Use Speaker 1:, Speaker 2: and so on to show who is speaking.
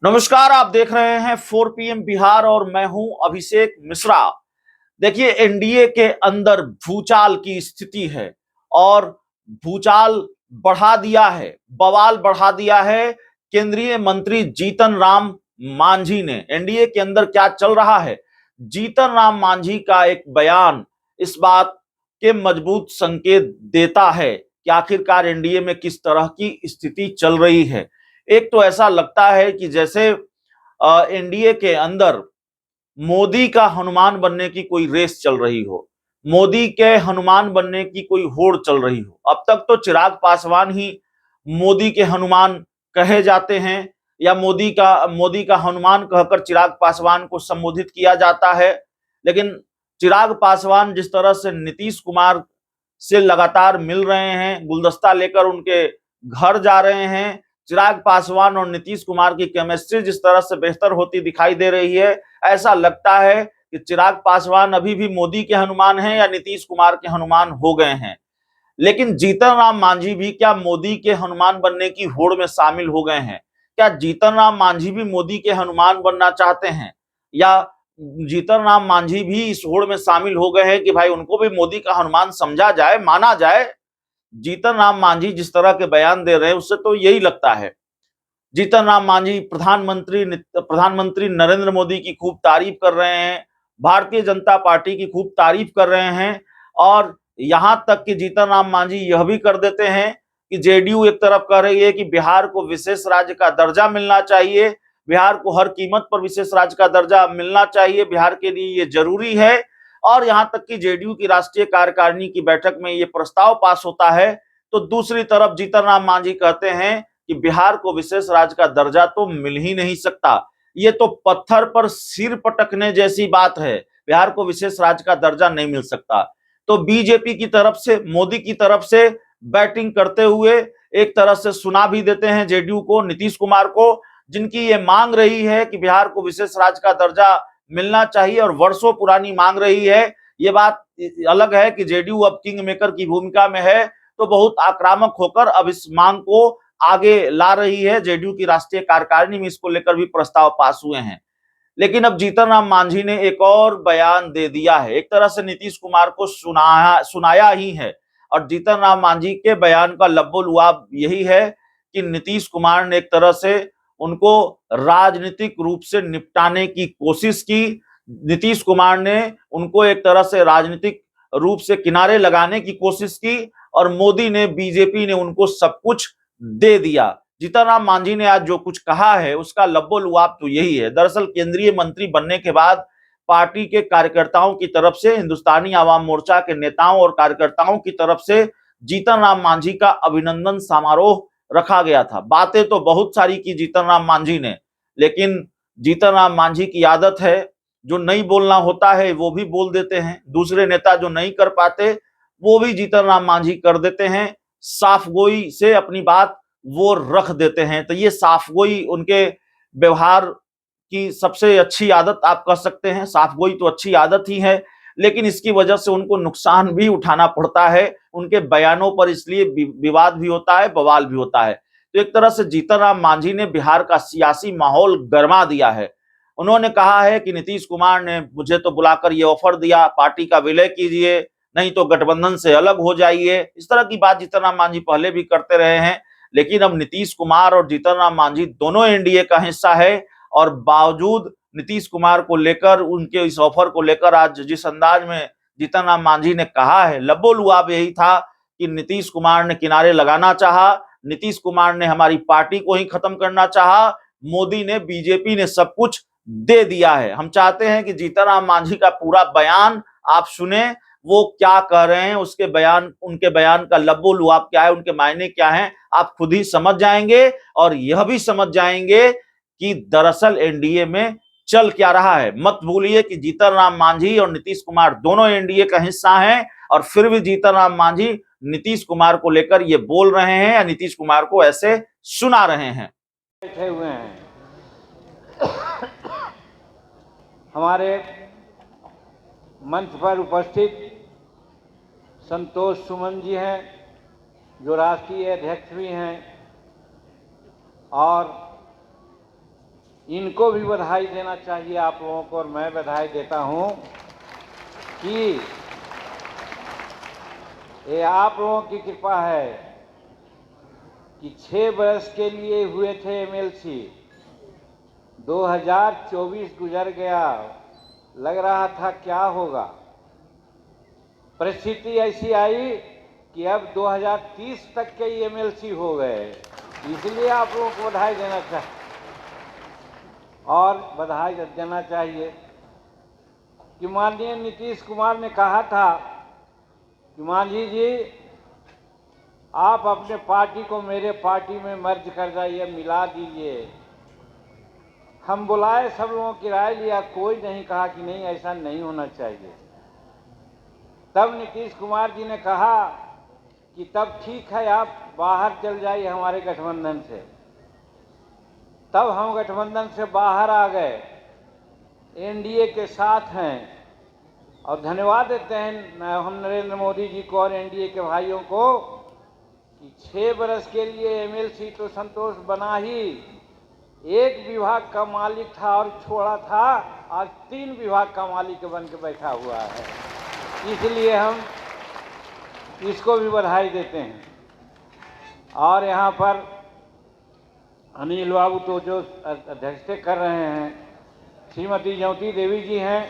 Speaker 1: नमस्कार, आप देख रहे हैं 4 PM बिहार और मैं हूं अभिषेक मिश्रा। देखिए, एनडीए के अंदर भूचाल की स्थिति है और भूचाल बढ़ा दिया है, बवाल बढ़ा दिया है केंद्रीय मंत्री जीतन राम मांझी ने। एनडीए के अंदर क्या चल रहा है, जीतन राम मांझी का एक बयान इस बात के मजबूत संकेत देता है कि आखिरकार एनडीए में किस तरह की स्थिति चल रही है। एक तो ऐसा लगता है कि जैसे एनडीए के अंदर मोदी का हनुमान बनने की कोई रेस चल रही हो, मोदी के हनुमान बनने की कोई होड़ चल रही हो। अब तक तो चिराग पासवान ही मोदी के हनुमान कहे जाते हैं या मोदी का हनुमान कहकर चिराग पासवान को संबोधित किया जाता है। लेकिन चिराग पासवान जिस तरह से नीतीश कुमार से लगातार मिल रहे हैं, गुलदस्ता लेकर उनके घर जा रहे हैं, चिराग पासवान और नीतीश कुमार की केमिस्ट्री जिस तरह से बेहतर होती दिखाई दे रही है, ऐसा लगता है कि चिराग पासवान अभी भी मोदी के हनुमान हैं या नीतीश कुमार के हनुमान हो गए हैं। लेकिन जीतन राम मांझी भी क्या मोदी के हनुमान बनने की होड़ में शामिल हो गए हैं? क्या जीतन राम मांझी भी मोदी के हनुमान बनना चाहते हैं, या जीतन राम मांझी भी इस होड़ में शामिल हो गए हैं कि भाई उनको भी मोदी का हनुमान समझा जाए, माना जाए? जीतन राम मांझी जिस तरह के बयान दे रहे हैं उससे तो यही लगता है। जीतन राम मांझी प्रधानमंत्री नरेंद्र मोदी की खूब तारीफ कर रहे हैं, भारतीय जनता पार्टी की खूब तारीफ कर रहे हैं, और यहां तक कि जीतन राम मांझी यह भी कर देते हैं कि जेडीयू एक तरफ कह रही है कि बिहार को विशेष राज्य का दर्जा मिलना चाहिए, बिहार को हर कीमत पर विशेष राज्य का दर्जा मिलना चाहिए, बिहार के लिए ये जरूरी है। और यहां तक कि जेडीयू की राष्ट्रीय कार्यकारिणी की बैठक में ये प्रस्ताव पास होता है, तो दूसरी तरफ जीतन राम मांझी कहते हैं कि बिहार को विशेष राज्य का दर्जा तो मिल ही नहीं सकता। ये तो पत्थर पर सिर पटकने जैसी बात है, बिहार को विशेष राज्य का दर्जा नहीं मिल सकता। तो बीजेपी की तरफ से, मोदी की तरफ से बैटिंग करते हुए एक तरह से सुना भी देते हैं जेडीयू को, नीतीश कुमार को, जिनकी ये मांग रही है कि बिहार को विशेष राज्य का दर्जा मिलना चाहिए और वर्षों पुरानी मांग रही है। ये बात अलग है कि जेडीयू अब किंग मेकर की भूमिका में है, तो बहुत आक्रामक होकर अब इस मांग को आगे ला रही है। जेडीयू की राष्ट्रीय कार्यकारिणी में इसको लेकर भी प्रस्ताव पास हुए हैं। लेकिन अब जीतन राम मांझी ने एक और बयान दे दिया है, एक तरह से नीतीश कुमार को सुनाया ही है। और जीतन राम मांझी के बयान का लब्बो-लुआब यही है कि नीतीश कुमार ने एक तरह से उनको राजनीतिक रूप से निपटाने की कोशिश की, नीतीश कुमार ने उनको एक तरह से राजनीतिक रूप से किनारे लगाने की कोशिश की, और मोदी ने, बीजेपी ने उनको सब कुछ दे दिया। जीतन राम मांझी ने आज जो कुछ कहा है उसका लब्बो-लुआब तो यही है। दरअसल केंद्रीय मंत्री बनने के बाद पार्टी के कार्यकर्ताओं की तरफ से, हिंदुस्तानी आवाम मोर्चा के नेताओं और कार्यकर्ताओं की तरफ से जीतन राम मांझी का अभिनंदन समारोह रखा गया था। बातें तो बहुत सारी की जीतन राम मांझी ने, लेकिन जीतन राम मांझी की आदत है, जो नहीं बोलना होता है वो भी बोल देते हैं। दूसरे नेता जो नहीं कर पाते वो भी जीतन राम मांझी कर देते हैं, साफ गोई से अपनी बात वो रख देते हैं। तो ये साफगोई उनके व्यवहार की सबसे अच्छी आदत आप कह सकते हैं। साफगोई तो अच्छी आदत ही है, लेकिन इसकी वजह से उनको नुकसान भी उठाना पड़ता है। उनके बयानों पर इसलिए विवाद भी होता है, बवाल भी होता है। तो एक तरह से जीतन राम मांझी ने बिहार का सियासी माहौल गरमा दिया है। उन्होंने कहा है कि नीतीश कुमार ने मुझे तो बुलाकर ये ऑफर दिया, पार्टी का विलय कीजिए, नहीं तो गठबंधन से अलग हो जाइए। इस तरह की बात जीतन राम मांझी पहले भी करते रहे हैं। लेकिन अब नीतीश कुमार और जीतन राम मांझी दोनों एनडीए का हिस्सा है, और बावजूद नीतीश कुमार को लेकर, उनके इस ऑफर को लेकर आज जिस अंदाज में जीतन राम मांझी ने कहा है, लब्बो-लुआब यही था कि नीतीश कुमार ने किनारे लगाना चाहा, नीतीश कुमार ने हमारी पार्टी को ही खत्म करना चाहा, मोदी ने, बीजेपी ने सब कुछ दे दिया है। हम चाहते हैं कि जीतन राम मांझी का पूरा बयान आप सुने, वो क्या कह रहे हैं, उसके बयान, उनके बयान का लब्बो-लुआब क्या है, उनके मायने क्या हैं, आप खुद ही समझ जाएंगे। और यह भी समझ जाएंगे कि दरअसल एनडीए में चल क्या रहा है। मत भूलिए कि जीतन राम मांझी और नीतीश कुमार दोनों एनडीए का हिस्सा हैं, और फिर भी जीतन राम मांझी नीतीश कुमार को लेकर ये बोल रहे हैं या नीतीश कुमार को ऐसे सुना रहे हैं।
Speaker 2: बैठे हुए हैं हमारे मंच पर उपस्थित संतोष सुमन जी हैं, जो राष्ट्रीय अध्यक्ष भी हैं, और इनको भी बधाई देना चाहिए आप लोगों को, और मैं बधाई देता हूं कि ये आप लोगों की कृपा है कि 6 बरस के लिए हुए थे एमएलसी, 2024 गुजर गया, लग रहा था क्या होगा, परिस्थिति ऐसी आई कि अब 2030 तक के एमएलसी हो गए। इसलिए आप लोगों को बधाई देना चाहिए, और बधाई देना चाहिए कि माननीय नीतीश कुमार ने कहा था कि मांझी जी आप अपने पार्टी को मेरे पार्टी में मर्ज कर जाइए, मिला दीजिए। हम बुलाए, सब लोगों की राय लिया, कोई नहीं कहा कि नहीं ऐसा नहीं होना चाहिए। तब नीतीश कुमार जी ने कहा कि तब ठीक है, आप बाहर चल जाइए हमारे गठबंधन से। तब हम गठबंधन से बाहर आ गए, एनडीए के साथ हैं, और धन्यवाद देते हैं हम नरेंद्र मोदी जी को और एनडीए के भाइयों को कि 6 बरस के लिए एमएलसी तो संतोष बना ही, एक विभाग का मालिक था और छोड़ा था, आज 3 विभाग का मालिक बन के बैठा हुआ है। इसलिए हम इसको भी बधाई देते हैं। और यहाँ पर अनिल बाबू तो जो अध्यक्षता कर रहे हैं, श्रीमती ज्योति देवी जी हैं,